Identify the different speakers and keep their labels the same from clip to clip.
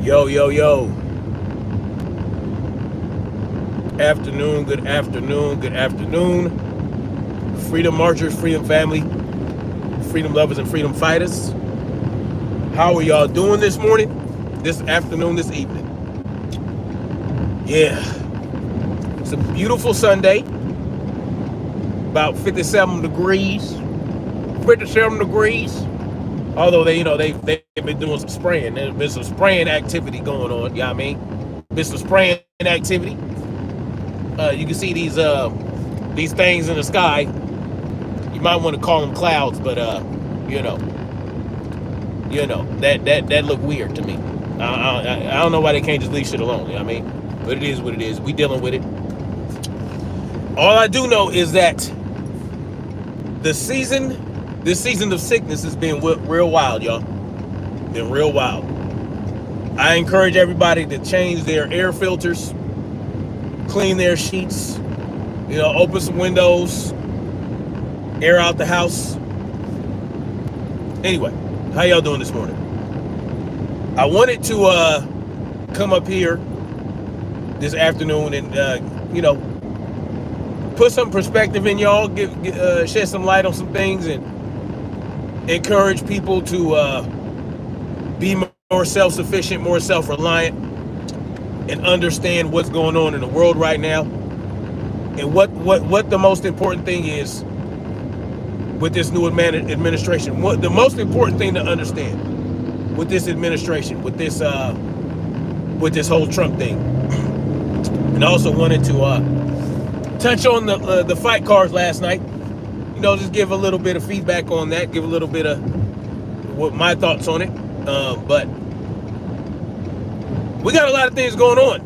Speaker 1: Yo, yo, yo. Afternoon, good afternoon, good afternoon. Freedom marchers, freedom family, freedom lovers, and freedom fighters. How are y'all doing this morning, this afternoon, this evening? Yeah, it's a beautiful Sunday, about 57 degrees. 57 degrees. Although they've been doing some spraying. There's been some spraying activity going on. You know what I mean? Been some spraying activity. You can see these things in the sky. You might want to call them clouds, but you know, that look weird to me. I don't know why they can't just leave shit alone. You know what I mean? But it is what it is. We dealing with it. All I do know is that the season, this season of sickness has been real wild, y'all. Been real wild. I encourage everybody to change their air filters, clean their sheets, open some windows, air out the house. Anyway, how y'all doing this morning? I wanted to come up here this afternoon and put some perspective in y'all, shed some light on some things, and encourage people to be more self-sufficient, more self-reliant, and understand what's going on in the world right now, and what the most important thing is with this new administration. What the most important thing to understand with this administration, with this whole Trump thing. And I also wanted to touch on the fight cards last night. Just give a little bit of feedback on that, give a little bit of what my thoughts on it. But we got a lot of things going on.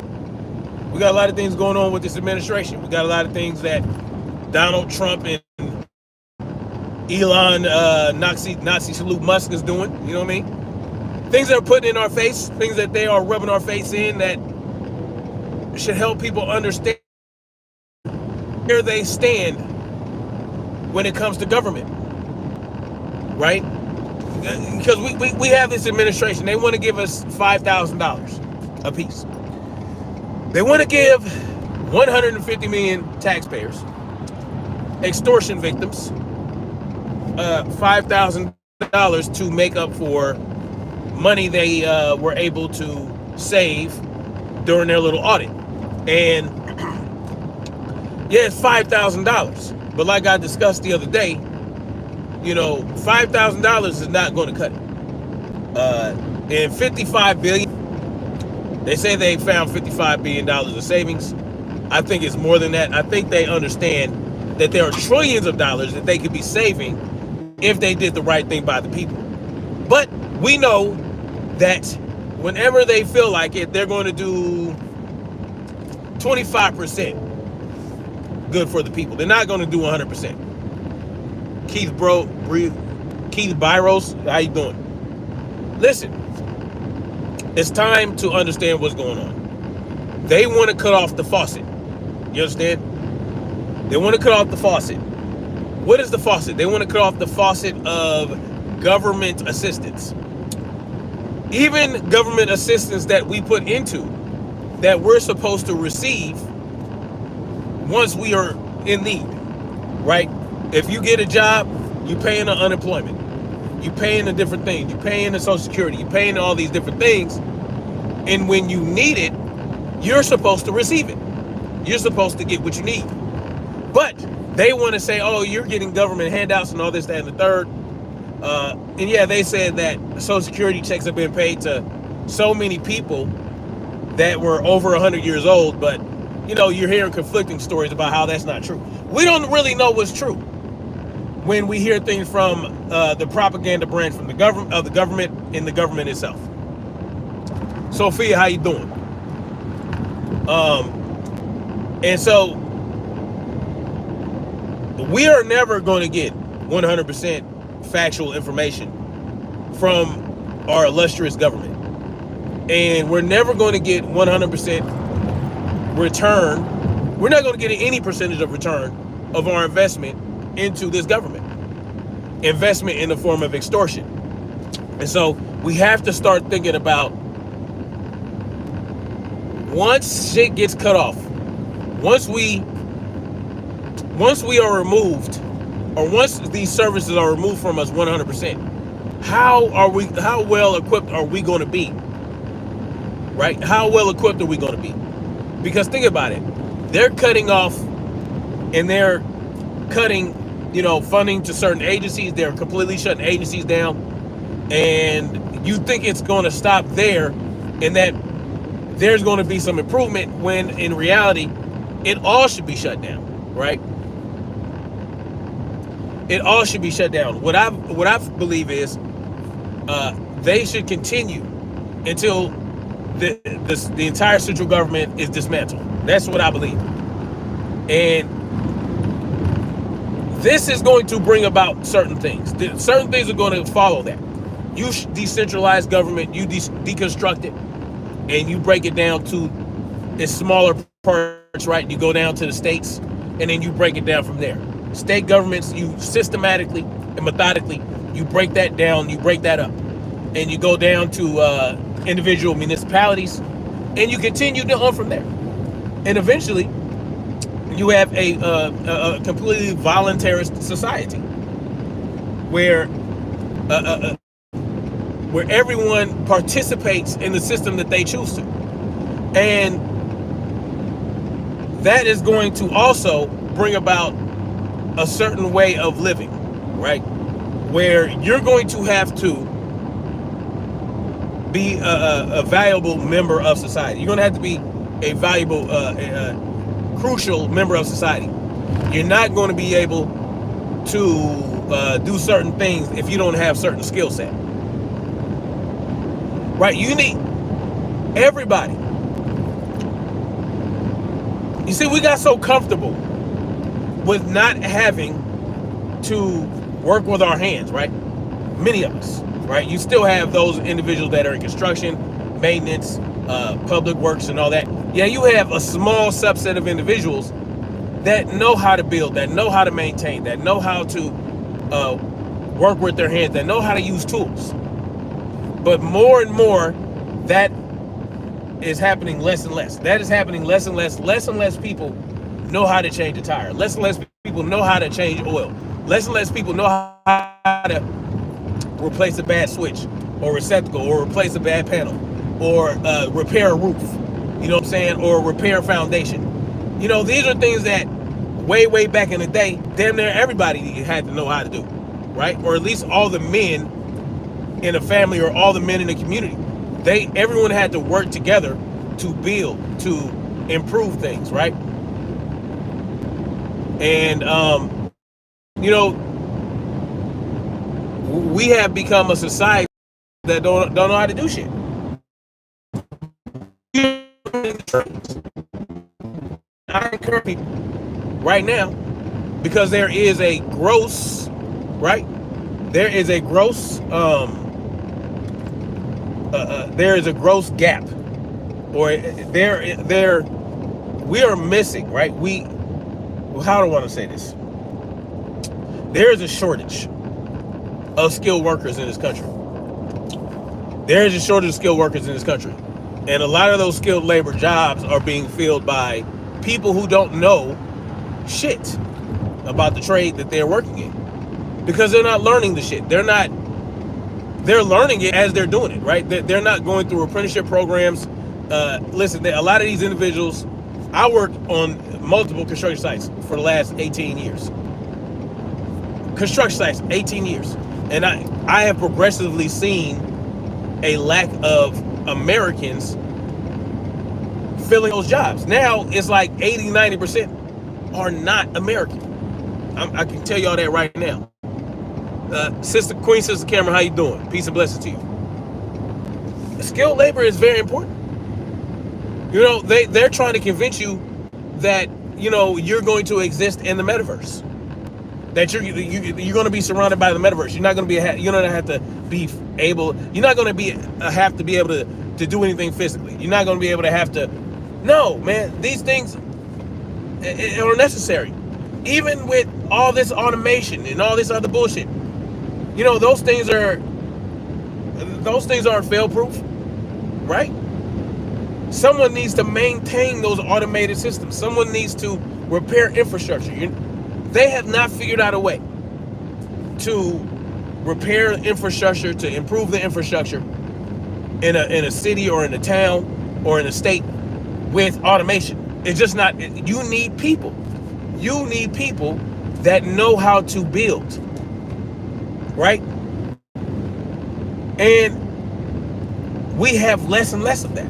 Speaker 1: We got a lot of things going on with this administration. We got a lot of things that Donald Trump and Elon Nazi salute Musk is doing. You know what I mean? Things that are putting in our face, things that they are rubbing our face in, that should help people understand where they stand when it comes to government, right? Because we have this administration. They want to give us $5,000 a piece. They want to give 150 million taxpayers, extortion victims, $5,000 to make up for money they were able to save during their little audit. And yeah, it's $5,000, but like I discussed the other day, $5,000 is not going to cut it. And $55 billion, they say they found $55 billion of savings. I think it's more than that. I think they understand that there are trillions of dollars that they could be saving if they did the right thing by the people. But we know that whenever they feel like it, they're going to do 25% good for the people. They're not going to do 100%. Keith Byros, how you doing? Listen, it's time to understand what's going on. They want to cut off the faucet. You understand? They want to cut off the faucet. What is the faucet? They want to cut off the faucet of government assistance. Even government assistance that we put into, that we're supposed to receive once we are in need, right? If you get a job, you pay in the unemployment, you pay in the different things, you pay in the Social Security, you pay in all these different things, and when you need it, you're supposed to receive it. You're supposed to get what you need. But they want to say, oh, you're getting government handouts and all this, that, and the third. And yeah, they said that Social Security checks have been paid to so many people that were over 100 years old, but you're hearing conflicting stories about how that's not true. We don't really know what's true when we hear things from the propaganda branch from the government and the government itself. Sophia, how you doing? And so we are never going to get 100% factual information from our illustrious government. And we're never going to get 100% return. We're not going to get any percentage of return of our investment into this government. Investment in the form of extortion. And so we have to start thinking about once shit gets cut off, once we are removed, or once these services are removed from us 100%, how well equipped are we going to be? Right? How well equipped are we going to be? Because think about it. They're cutting off, and they're cutting, funding to certain agencies. They're completely shutting agencies down. And you think it's going to stop there, and that there's going to be some improvement, when in reality, it all should be shut down, right? It all should be shut down. What I believe is they should continue until the entire central government is dismantled. That's what I believe. And this is going to bring about certain things. Certain things are going to follow that. You decentralize government, you deconstruct it, and you break it down to its smaller parts, right? You go down to the states, and then you break it down from there. State governments, you systematically and methodically, you break that down, you break that up. And you go down to individual municipalities, and you continue on from there. And eventually, you have a completely voluntarist society where everyone participates in the system that they choose to. And that is going to also bring about a certain way of living, right? Where you're going to have to be a valuable member of society. You're going to have to be a valuable, crucial member of society. You're not going to be able to do certain things if you don't have certain skill set. Right? You need everybody. You see, we got so comfortable with not having to work with our hands, right? Many of us, right? You still have those individuals that are in construction, maintenance, public works, and all that. Yeah, you have a small subset of individuals that know how to build, that know how to maintain, that know how to work with their hands, that know how to use tools. But more and more, that is happening less and less. That is happening less and less. Less and less people know how to change a tire. Less and less people know how to change oil. Less and less people know how to replace a bad switch or receptacle, or replace a bad panel, or repair a roof. You know what I'm saying? Or repair a foundation. These are things that way back in the day, damn near everybody had to know how to do, right? Or at least all the men in a family, or all the men in the community. Everyone had to work together to build, to improve things, right? And we have become a society that don't know how to do shit. I encourage people right now, because there is a gross, right? There is a gross gap, or we are missing, right? How do I want to say this? There is a shortage of skilled workers in this country. There is a shortage of skilled workers in this country. And a lot of those skilled labor jobs are being filled by people who don't know shit about the trade that they're working in, because they're not learning the shit. They're learning it as they're doing it, right? They're not going through apprenticeship programs. Listen, a lot of these individuals, I worked on multiple construction sites for the last 18 years. Construction sites, 18 years. And I have progressively seen a lack of Americans filling those jobs. Now it's like 80-90% are not American. I can tell y'all that right now. Queen Sister Cameron, how you doing? Peace and blessings to you. Skilled labor is very important. They're trying to convince you that you're going to exist in the metaverse. That you're going to be surrounded by the metaverse. You're not going to be you're not have to be able. You're not going to have to be able to do anything physically. You're not going to be able to have to. No, man. These things are necessary. Even with all this automation and all this other bullshit, those things aren't fail proof, right? Someone needs to maintain those automated systems. Someone needs to repair infrastructure. They have not figured out a way to repair infrastructure, to improve the infrastructure in a city or in a town or in a state with automation. It's just not. You need people. You need people that know how to build, right? And we have less and less of that.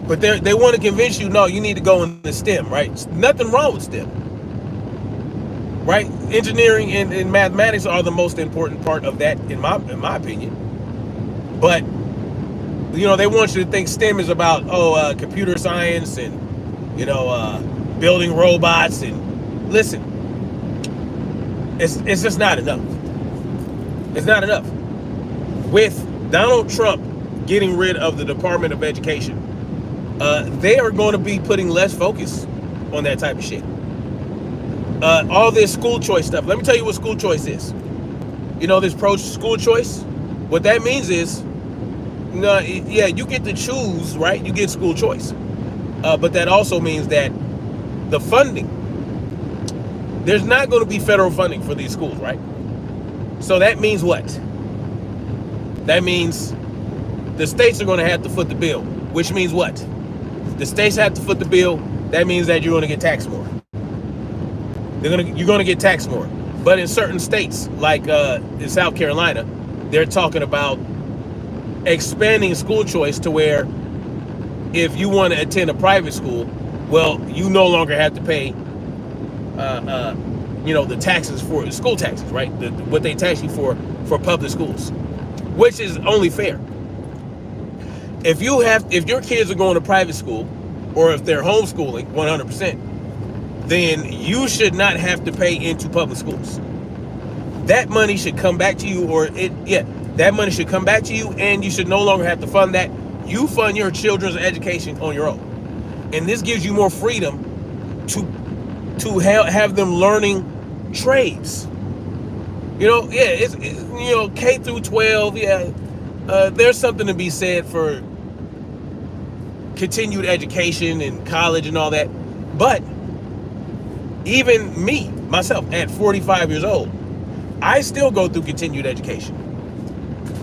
Speaker 1: But they want to convince you, no, you need to go in the STEM, right? Nothing wrong with STEM, right? Engineering and mathematics are the most important part of that, in my opinion. But they want you to think STEM is about computer science and building robots. And listen, it's just not enough. It's not enough. With Donald Trump getting rid of the Department of Education, they are going to be putting less focus on that type of shit. All this school choice stuff. Let me tell you what school choice is. This pro-school choice. What that means is, you get to choose, right? You get school choice. But that also means that the funding, there's not going to be federal funding for these schools, right? So that means what? That means the states are going to have to foot the bill, which means what? The states have to foot the bill. That means that you're going to get taxed more. You're going to get taxed more. But in certain states, like in South Carolina, they're talking about expanding school choice to where if you want to attend a private school, well, you no longer have to pay, the taxes for school taxes, right? What they tax you for public schools, which is only fair. If your kids are going to private school, or if they're homeschooling 100%, then you should not have to pay into public schools. That money should come back to you, that money should come back to you, and you should no longer have to fund that. You fund your children's education on your own. And this gives you more freedom to have them learning trades. It's K through 12, there's something to be said for continued education and college and all that. But even myself, at 45 years old, I still go through continued education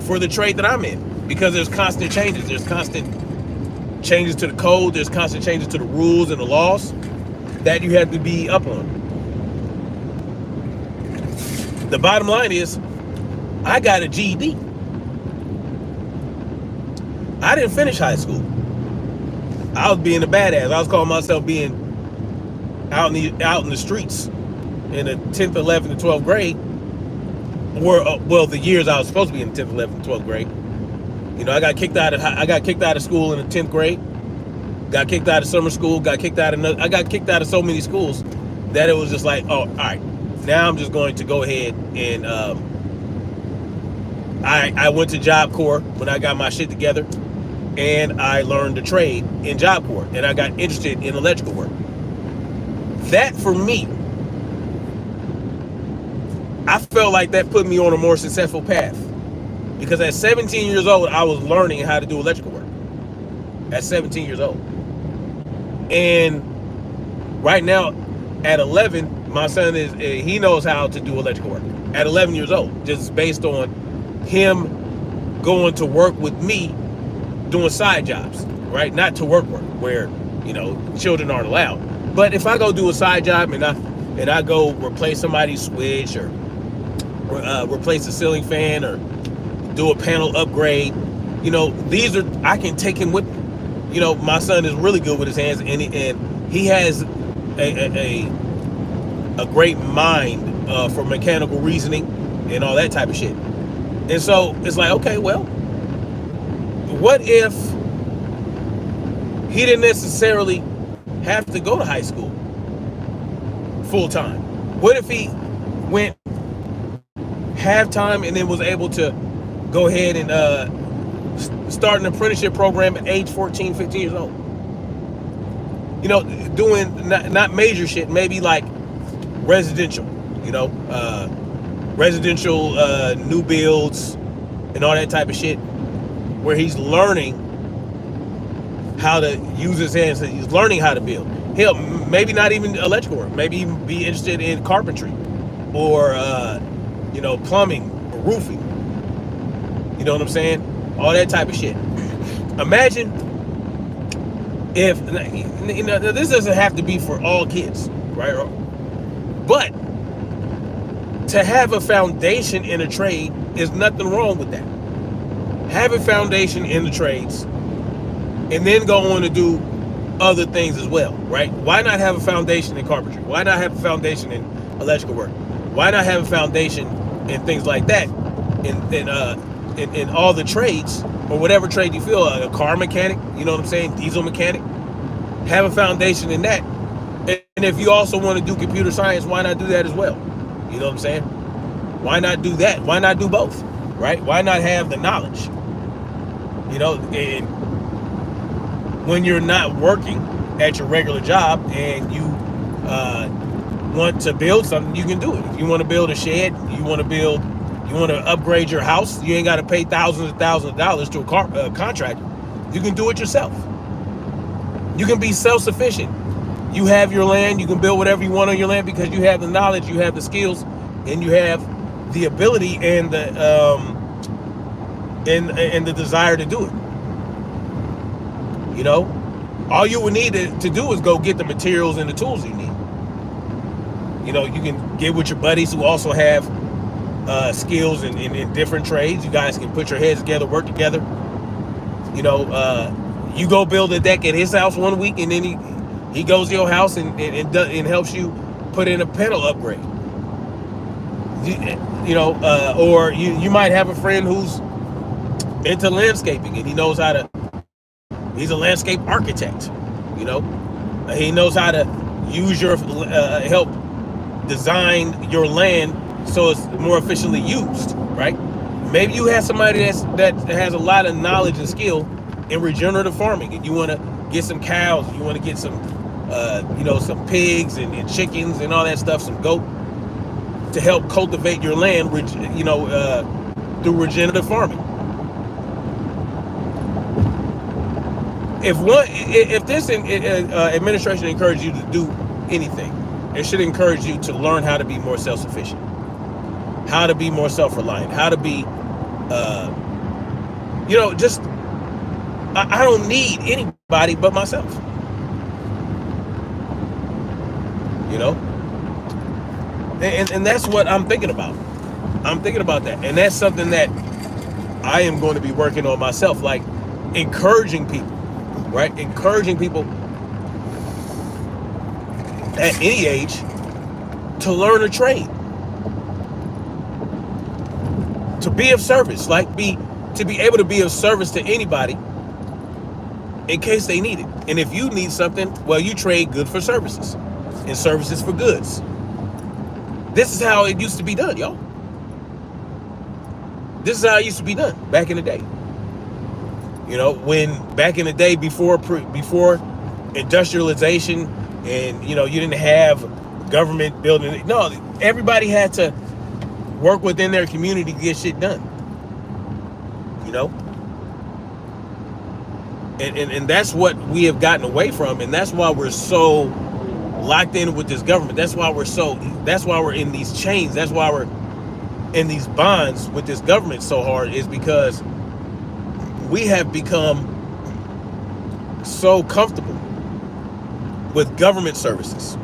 Speaker 1: for the trade that I'm in, because there's constant changes. There's constant changes to the code. There's constant changes to the rules and the laws that you have to be up on. The bottom line is, I got a GED. I didn't finish high school. I was being a badass. I was calling myself being out in the streets in the 10th, 11th, and 12th grade. Or the years I was supposed to be in the 10th, 11th, and 12th grade. I got kicked out of school in the 10th grade. Got kicked out of summer school. I got kicked out of so many schools that it was just like, oh, all right. Now I'm just going to go ahead and I went to Job Corps when I got my shit together, and I learned the trade in Job Corps, and I got interested in electrical work. That, for me, I felt like that put me on a more successful path, because at 17 years old, I was learning how to do electrical work. At 17 years old. And right now, at 11, my son he knows how to do electrical work. At 11 years old, just based on him going to work with me doing side jobs, right? Not to work where, children aren't allowed. But if I go do a side job and I go replace somebody's switch, or replace a ceiling fan, or do a panel upgrade, I can take him with me. My son is really good with his hands, and he has a great mind for mechanical reasoning and all that type of shit. And so it's like, okay, well, what if he didn't necessarily have to go to high school full time? What if he went half-time and then was able to go ahead and start an apprenticeship program at age 14, 15 years old? Doing not major shit, maybe like residential, residential new builds and all that type of shit, where he's learning how to use his hands. He's learning how to build. Hell, maybe not even electrical work. Maybe even be interested in carpentry or plumbing or roofing. You know what I'm saying? All that type of shit. Imagine if this doesn't have to be for all kids, right? But to have a foundation in a trade is nothing wrong with that. Have a foundation in the trades and then go on to do other things as well, right? Why not have a foundation in carpentry? Why not have a foundation in electrical work? Why not have a foundation in things like that in all the trades, or whatever trade you feel, a car mechanic, you know what I'm saying, diesel mechanic? Have a foundation in that. And if you also want to do computer science, why not do that as well? You know what I'm saying? Why not do that? Why not do both, right? Why not have the knowledge? And when you're not working at your regular job and you want to build something, you can do it. If you want to build a shed, you want to upgrade your house, you ain't got to pay thousands of dollars to a contractor. You can do it yourself. You can be self-sufficient. You have your land, you can build whatever you want on your land because you have the knowledge, you have the skills, and you have the ability and the desire to do it. All you would need to do is go get the materials and the tools you need. You can get with your buddies who also have skills in different trades. You guys can put your heads together, work together. You go build a deck at his house one week, and then he goes to your house and helps you put in a panel upgrade. Or you might have a friend who's into landscaping and he's a landscape architect. He knows how to use help design your land so it's more efficiently used, right? Maybe you have somebody that has a lot of knowledge and skill in regenerative farming, and you want to get some cows, you want to get some some pigs and chickens and all that stuff, some goat, to help cultivate your land, through regenerative farming. If this administration encourages you to do anything, it should encourage you to learn how to be more self-sufficient, how to be more self-reliant, how to be, I don't need anybody but myself. And that's what I'm thinking about. I'm thinking about that. And that's something that I am going to be working on myself, like encouraging people, right? Encouraging people at any age to learn a trade, to be of service, to be able to be of service to anybody in case they need it. And if you need something, well, you trade good for services and services for goods. This is how it used to be done, y'all. This is how it used to be done back in the day. When back in the day before industrialization, and you didn't have government building it. No, everybody had to work within their community to get shit done. And that's what we have gotten away from, and that's why we're so locked in with this government. That's why we're in these chains. That's why we're in these bonds with this government so hard, is because we have become so comfortable with government services.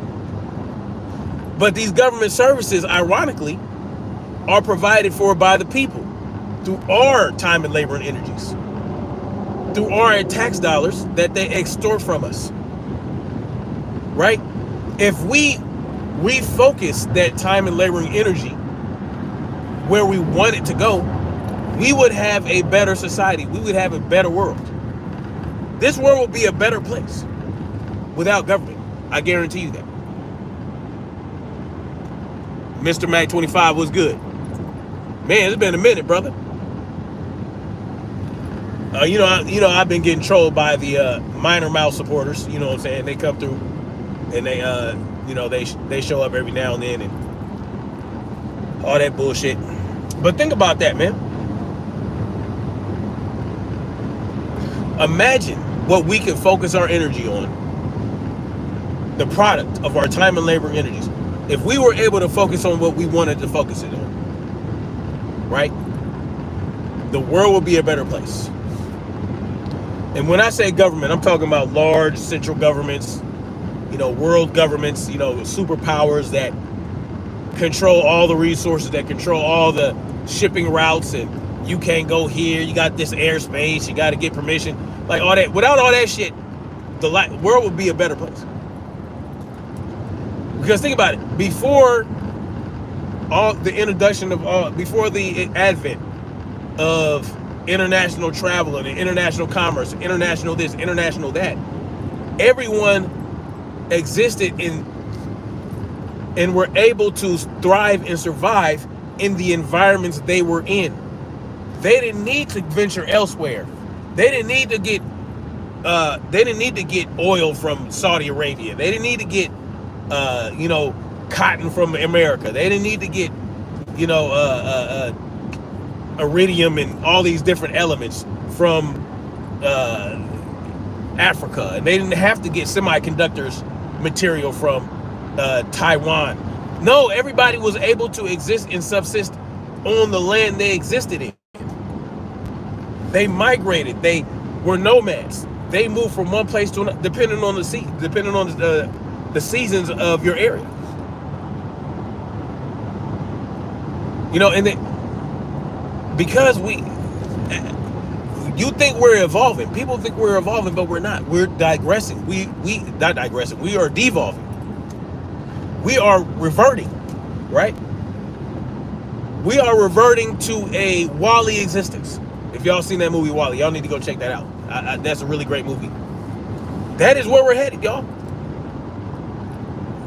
Speaker 1: But these government services, ironically, are provided for by the people through our time and labor and energies, through our tax dollars that they extort from us, right? If we refocus that time and labor and energy where we want it to go, we would have a better society. We would have a better world. This world will be a better place without government. I guarantee you that. Mr. Mac 25 was good. Man, it's been a minute, brother. I've been getting trolled by the Minor Mouse supporters. You know what I'm saying? They come through and they show up every now and then and all that bullshit. But think about that, man. Imagine what we can focus our energy on, the product of our time and labor energies, if we were able to focus on what we wanted to focus it on, right, the world would be a better place. And when I say government, I'm talking about large central governments, world governments, superpowers that control all the resources, that control all the shipping routes, and you can't go here, you got this airspace, you got to get permission, like all that. Without all that shit, the world would be a better place. Because think about it, before the advent of international travel and international commerce, international this, international that, everyone existed in and were able to thrive and survive in the environments they were in. They didn't need to venture elsewhere. They didn't need to get oil from Saudi Arabia. They didn't need to get cotton from America. They didn't need to get iridium and all these different elements from Africa, and they didn't have to get semiconductors material from Taiwan. No, everybody was able to exist and subsist on the land they existed in. They migrated. They were nomads. They moved from one place to another, depending on the seasons of your area. Because you think we're evolving. People think we're evolving, but we're not. We're digressing. We not digressing. We are devolving. We are reverting, right? We are reverting to a WALL-E existence. If y'all seen that movie WALL-E, y'all need to go check that out. That's a really great movie. That is where we're headed, y'all.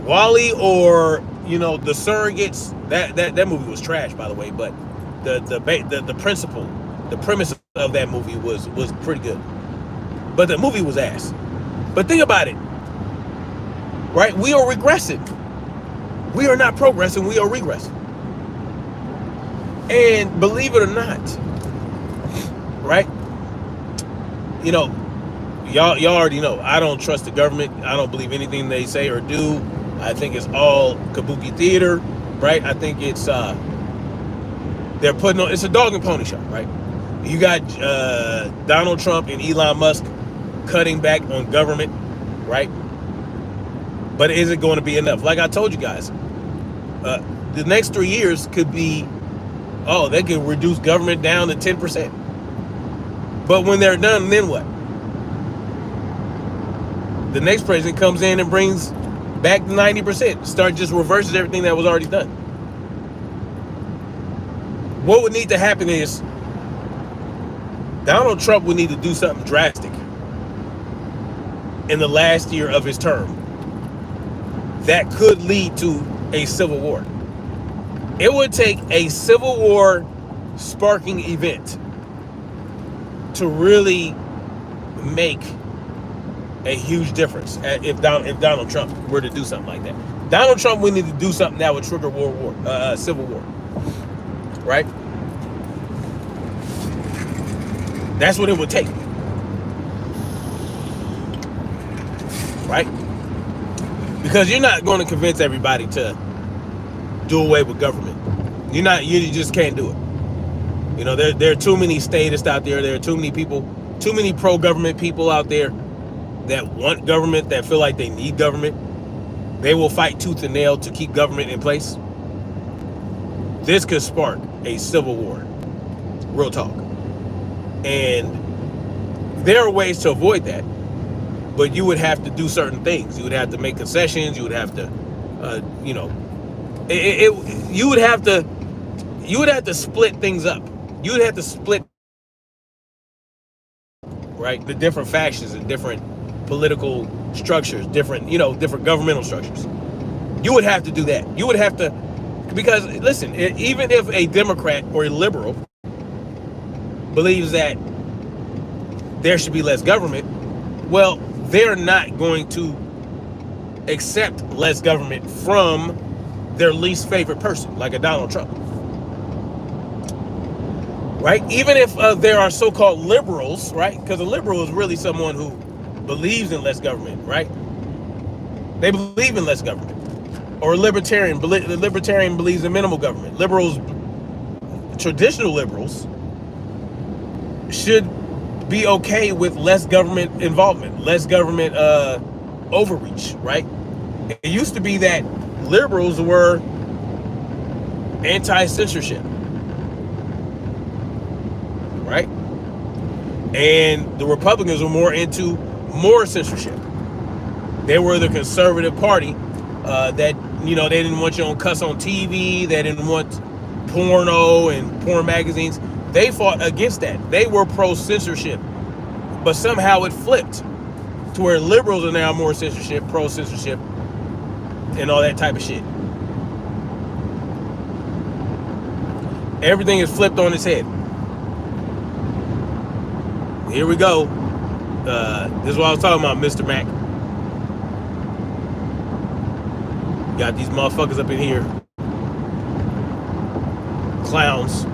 Speaker 1: WALL-E, or the Surrogates. That movie was trash, by the way, but the principle, the premise of that movie was pretty good. But the movie was ass. But think about it, right? We are regressing. We are not progressing, we are regressing. And believe it or not, right? Y'all already know, I don't trust the government. I don't believe anything they say or do. I think it's all kabuki theater, right? I think it's they're putting on, it's a dog and pony show, right? You got Donald Trump and Elon Musk cutting back on government, right? But is it going to be enough? Like I told you guys, the next 3 years could be, they could reduce government down to 10%. But when they're done, then what? The next president comes in and brings back 90%. Just reverses everything that was already done. What would need to happen is Donald Trump would need to do something drastic in the last year of his term that could lead to a civil war. It would take a civil war sparking event to really make a huge difference if Donald Trump were to do something like that. Donald Trump would need to do something that would trigger civil war, right? That's what it would take, right? Because you're not going to convince everybody to do away with government. You just can't do it. There are too many statists out there. There are too many people, too many pro-government people out there that want government, that feel like they need government. They will fight tooth and nail to keep government in place. This could spark a civil war. Real talk. And there are ways to avoid that, but you would have to do certain things. You would have to make concessions. You would have to, you would have to split things up. You would have to split, right, the different factions and different political structures, different governmental structures. You would have to do that. You would have to, because listen, even if a Democrat or a liberal believes that there should be less government, well, they're not going to accept less government from their least favorite person, like a Donald Trump. Right? Even if there are so-called liberals, right? Because a liberal is really someone who believes in less government, right? They believe in less government. Or libertarian. The libertarian believes in minimal government. Liberals, traditional liberals, should be okay with less government involvement, less government overreach, right? It used to be that liberals were anti-censorship, right? And the Republicans were more into more censorship. They were the conservative party that, you know, they didn't want you on cuss on TV. They didn't want porno and porn magazines. They fought against that. They were pro-censorship. But somehow it flipped to where liberals are now more censorship, pro-censorship, and all that type of shit. Everything is flipped on its head. Here we go. This is what I was talking about, Mr. Mac. Got these motherfuckers up in here. Clowns.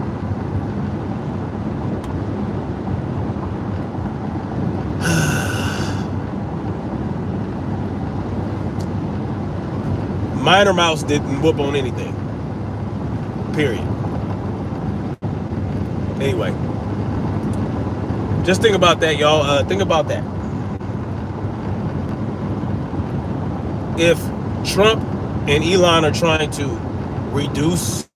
Speaker 1: Minor Mouse didn't whoop on anything. Period. Anyway. Just think about that, y'all. Think about that. If Trump and Elon are trying to reduce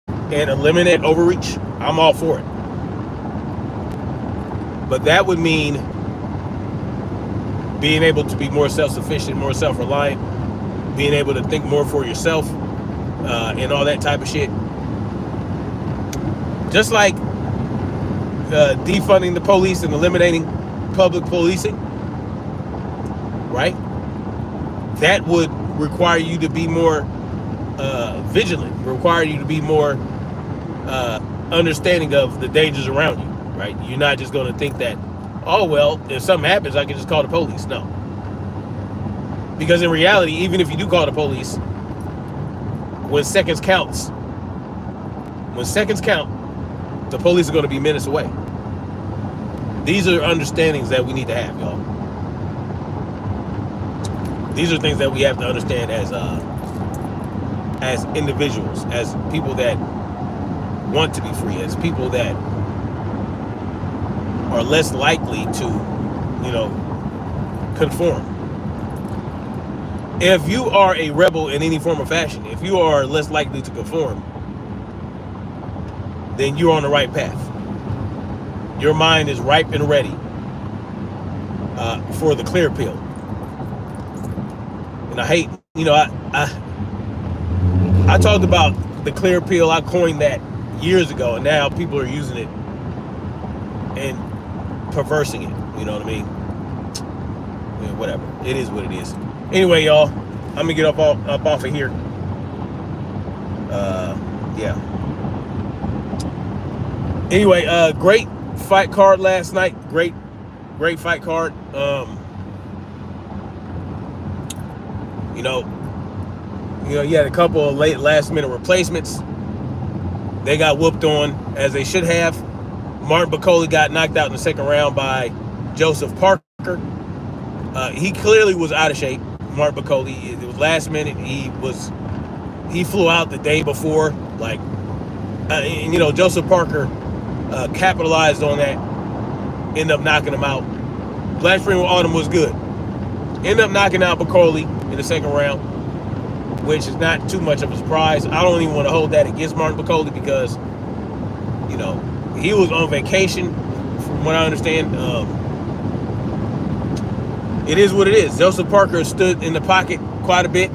Speaker 1: and eliminate overreach, I'm all for it. But that would mean being able to be more self-sufficient, more self-reliant, being able to think more for yourself, and all that type of shit. Just like defunding the police and eliminating public policing, right? That would require you to be more vigilant, require you to be more understanding of the dangers around you, right? You're not just going to think that, oh, well, if something happens, I can just call the police. No. Because in reality, even if you do call the police, when seconds count, the police are going to be minutes away. These are understandings that we need to have, y'all. These are things that we have to understand as individuals, as people that want to be free, as people that are less likely to, you know, conform. If you are a rebel in any form or fashion, if you are less likely to conform, then you're on the right path. Your mind is ripe and ready for the clear pill. And I hate, you know, I talked about the clear pill. I coined that years ago, and now people are using it and perversing it. You know what I mean? Yeah, whatever. It is what it is. Anyway, y'all, I'm gonna get up off of here. Yeah. Anyway, great fight card last night. Great fight card. You had a couple of last minute replacements. They got whooped on as they should have. Martin Bakole got knocked out in the second round by Joseph Parker. He clearly was out of shape. Martin Bakole. It was last minute. He flew out the day before. Joseph Parker capitalized on that. Ended up knocking him out. Black Spring Autumn was good. Ended up knocking out Bakole in the second round, which is not too much of a surprise. I don't even want to hold that against Martin Bakole because, you know, he was on vacation, from what I understand. It is what it is. Joseph Parker stood in the pocket quite a bit,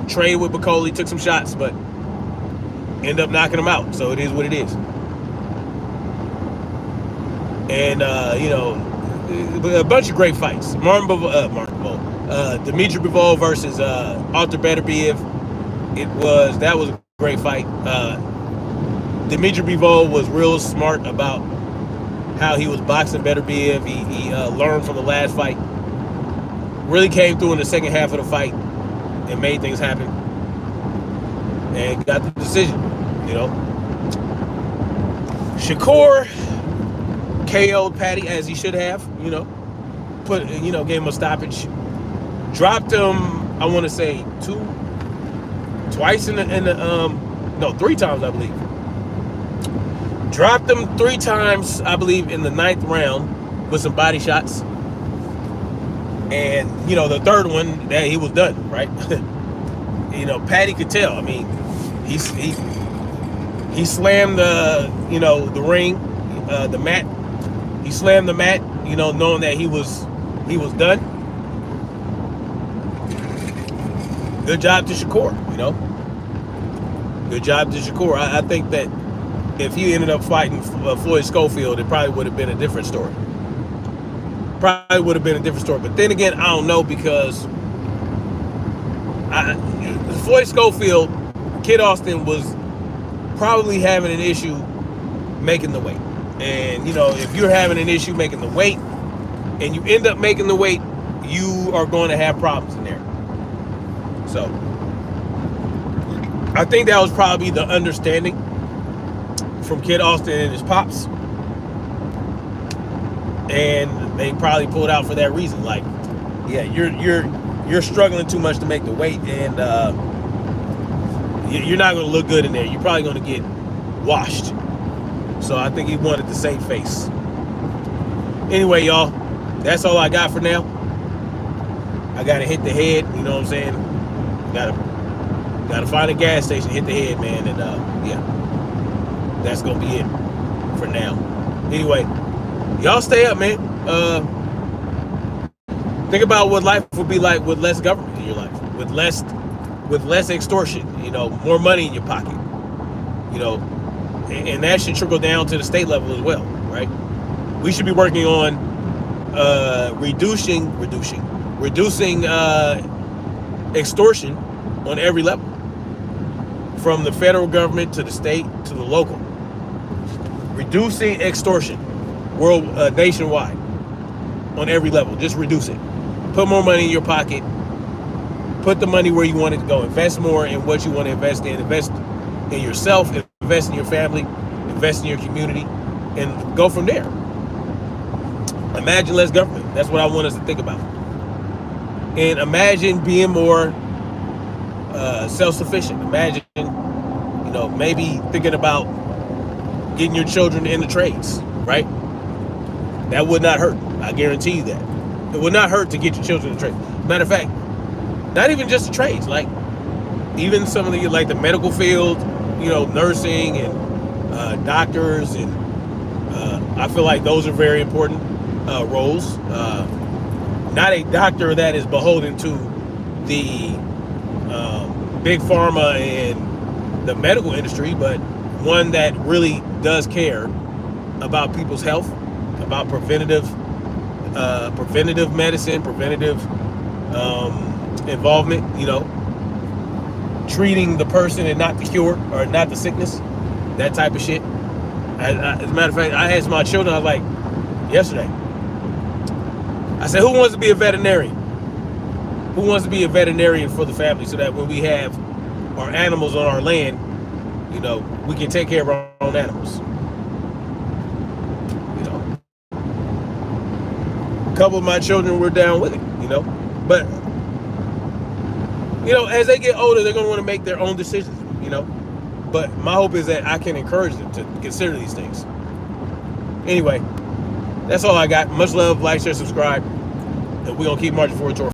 Speaker 1: traded with Bakole, took some shots, but ended up knocking him out. So it is what it is. And, a bunch of great fights. Dimitri Bivol versus Artur Beterbiev. That was a great fight. Dimitri Bivol was real smart about how he was boxing Beterbiev. He learned from the last fight. Really came through in the second half of the fight and made things happen. And got the decision, you know. Shakur KO'd Patty as he should have. Gave him a stoppage. Dropped him. I want to say twice three times, I believe. Dropped him 3 times, I believe, in the 9th round with some body shots. And, the third one, that he was done, right? Patty could tell. I mean, he slammed the ring, the mat. He slammed the mat, knowing that he was done. Good job to Shakur, Good job to Shakur. I think that if he ended up fighting Floyd Schofield, it probably would have been a different story. But then again, I don't know, because Floyd Schofield, Kid Austin was probably having an issue making the weight. And, if you're having an issue making the weight and you end up making the weight, you are going to have problems in there. So I think that was probably the understanding from Kid Austin and his pops. And they probably pulled out for that reason. Like, yeah, you're struggling too much to make the weight, and you're not going to look good in there. You're probably going to get washed. So I think he wanted to save face. Anyway, y'all, that's all I got for now. I got to hit the head, you know what I'm saying? Got to find a gas station, hit the head, man, and yeah, that's going to be it for now. Anyway, y'all stay up, man. Think about what life would be like with less government in your life, with less extortion, more money in your pocket, and that should trickle down to the state level as well, right? We should be working on reducing extortion on every level, from the federal government to the state to the local. Reducing extortion nationwide on every level. Just reduce it. Put more money in your pocket. Put the money where you want it to go. Invest more in what you want to invest in. Invest in yourself. Invest in your family. Invest in your community, and go from there. Imagine less government. That's what I want us to think about. And imagine being more self-sufficient. Imagine, maybe thinking about getting your children in the trades, right? That would not hurt. I guarantee you that. It would not hurt to get your children in the trades. Matter of fact, not even just the trades, like even some of the, like the medical field, nursing and doctors, and I feel like those are very important roles. Not a doctor that is beholden to the big pharma and the medical industry, but one that really does care about people's health, about preventative medicine, preventative involvement, treating the person and not the cure, or not the sickness, that type of shit. As a matter of fact, I asked my children, I was like, yesterday, I said, who wants to be a veterinarian? Who wants to be a veterinarian for the family, so that when we have our animals on our land, we can take care of our own animals. A couple of my children were down with it, but as they get older, they're going to want to make their own decisions, but my hope is that I can encourage them to consider these things. Anyway, that's all I got. Much love, like, share, subscribe, and we're going to keep marching forward toward